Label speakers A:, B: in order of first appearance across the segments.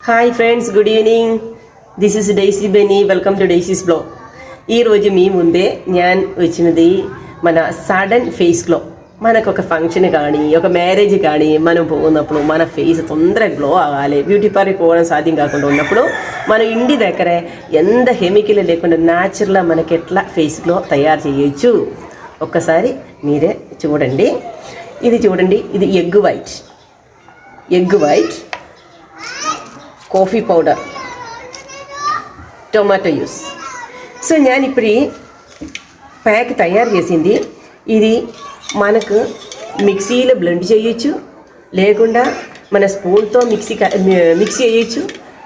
A: Hi friends, good evening. This is Daisy Benny. Welcome to Daisy's blog. ఈరోజు మీ ముందే నేను వచ్చినది మన సడన్ ఫేస్ గ్లో. మనకు ఒక ఫంక్షన్ కానీ ఒక మ్యారేజ్ కానీ మనం పోయినప్పుడు మన ఫేస్ తొందరగా గ్లో అవ్వాలి, బ్యూటీ పార్లర్కి పోవడం సాధ్యం కాకుండా ఉన్నప్పుడు మన ఇంటి దగ్గరే ఎంత కెమికల్ లేకుండా న్యాచురల్గా మనకి ఎట్లా ఫేస్ గ్లో తయారు చేయొచ్చు ఒక్కసారి మీరే చూడండి. ఇది చూడండి, ఇది egg white, coffee powder, tomato juice. So నేను ఇప్పుడు ప్యాక్ తయారు చేసింది. ఇది మనకు మిక్సీలో బ్లెండ్ చేయొచ్చు, లేకుండా మన స్పూన్తో మిక్సీ చేయొచ్చు,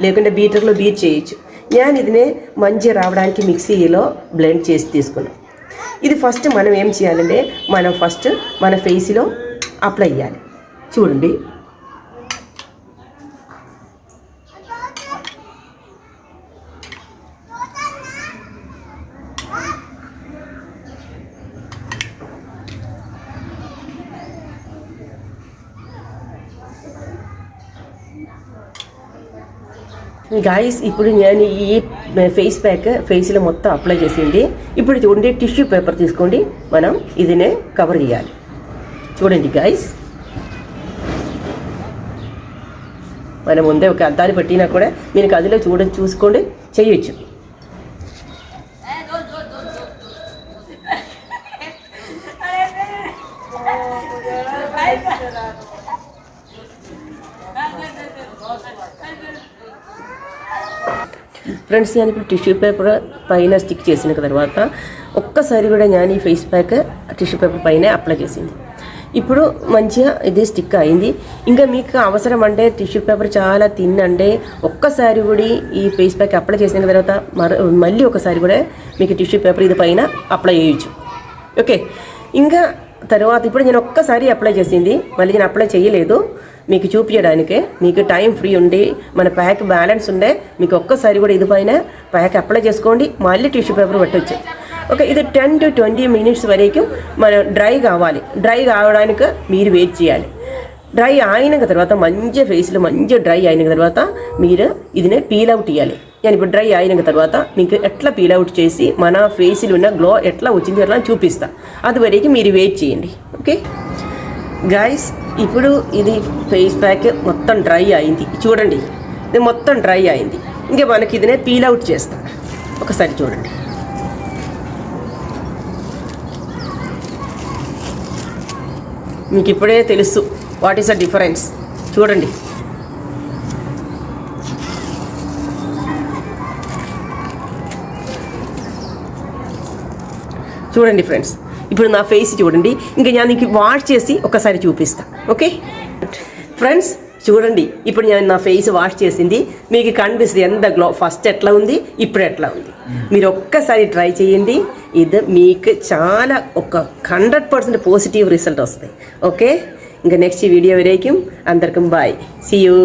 A: లేకుండా బీటర్లో బీట్ చేయొచ్చు. నేను ఇదినే మంచిగా రావడానికి మిక్సీలో బ్లెండ్ చేసి తీసుకున్నాను. ఇది ఫస్ట్ మనం ఏం చేయాలంటే మనం ఫస్ట్ మన ఫేస్లో అప్లై చేయాలి. చూడండి, గాయస్. ఇప్పుడు నేను ఈ ఫేస్ ప్యాక్ ఫేస్లో మొత్తం అప్లై చేసింది. ఇప్పుడు చూడండి, టిష్యూ పేపర్ తీసుకోండి, మనం ఇదినే కవర్ చేయాలి. చూడండి గాయస్, మనం ముందే ఒక అద్దాలు పెట్టినా కూడా మీరు అదిలో చూసుకోండి చేయొచ్చు. ఫ్రెండ్స్, నేను ఇప్పుడు టిష్యూ పేపర్ పైన స్టిక్ చేసిన తర్వాత ఒక్కసారి కూడా నేను ఈ ఫేస్ ప్యాక్ టిష్యూ పేపర్ పైన అప్లై చేసింది. ఇప్పుడు మంచిగా ఇది స్టిక్ అయింది. ఇంకా మీకు అవసరం అంటే టిష్యూ పేపర్ చాలా తిన్నంటే ఒక్కసారి కూడా ఈ ఫేస్ ప్యాక్ అప్లై చేసిన తర్వాత మళ్ళీ ఒకసారి కూడా మీకు టిష్యూ పేపర్ ఇది పైన అప్లై చేయొచ్చు. ఓకే, ఇంకా తర్వాత ఇప్పుడు నేను ఒక్కసారి అప్లై చేసింది, మళ్ళీ నేను అప్లై చేయలేదు మీకు చూపించడానికే. మీకు టైం ఫ్రీ ఉండి మన ప్యాక్ బ్యాలెన్స్ ఉండే మీకు ఒక్కసారి కూడా ఇది పైన ప్యాక్ అప్లై చేసుకోండి, మళ్ళీ టిష్యూ పేపర్ పెట్టవచ్చు. ఓకే, ఇది 10 to 20 minutes వరకు మనం డ్రై కావాలి. డ్రై కావడానికి మీరు వెయిట్ చేయాలి. డ్రై అయిన తర్వాత మంచిగా ఫేస్లో మంచిగా డ్రై అయిన తర్వాత మీరు ఇదినే పీల్ అవుట్ ఇవ్వాలి. నేను ఇప్పుడు డ్రై అయిన తర్వాత మీకు ఎట్లా పీల్ అవుట్ చేసి మన ఫేస్లో ఉన్న గ్లో ఎట్లా వచ్చింది అట్లా చూపిస్తా. అది వరకు మీరు వెయిట్ చేయండి. ఓకే గాయస్, ఇప్పుడు ఇది ఫేస్ ప్యాక్ మొత్తం డ్రై అయింది. చూడండి, ఇది మొత్తం డ్రై అయింది. ఇంకా మనకి ఇదినే పీల్ అవుట్ చేస్తా. ఒకసారి చూడండి, మీకు ఇప్పుడే తెలుసు వాట్ ఈస్ ద డిఫరెన్స్. చూడండి, చూడండి ఫ్రెండ్స్, ఇప్పుడు నా ఫేస్ చూడండి. ఇంకా నేను ఇంక వాష్ చేసి ఒకసారి చూపిస్తా. ఓకే ఫ్రెండ్స్, చూడండి, ఇప్పుడు నేను నా ఫేస్ వాష్ చేసింది. మీకు కనిపిస్తుంది ఎంత గ్లో, ఫస్ట్ ఎట్లా ఉంది, ఇప్పుడు ఎట్లా ఉంది. మీరు ఒక్కసారి ట్రై చేయండి. ఇది మీకు చాలా ఒక 100% పాజిటివ్ రిజల్ట్ వస్తాయి. ఓకే, ఇంకా నెక్స్ట్ వీడియో వరకు అందరికీ బాయ్, సీ యూ.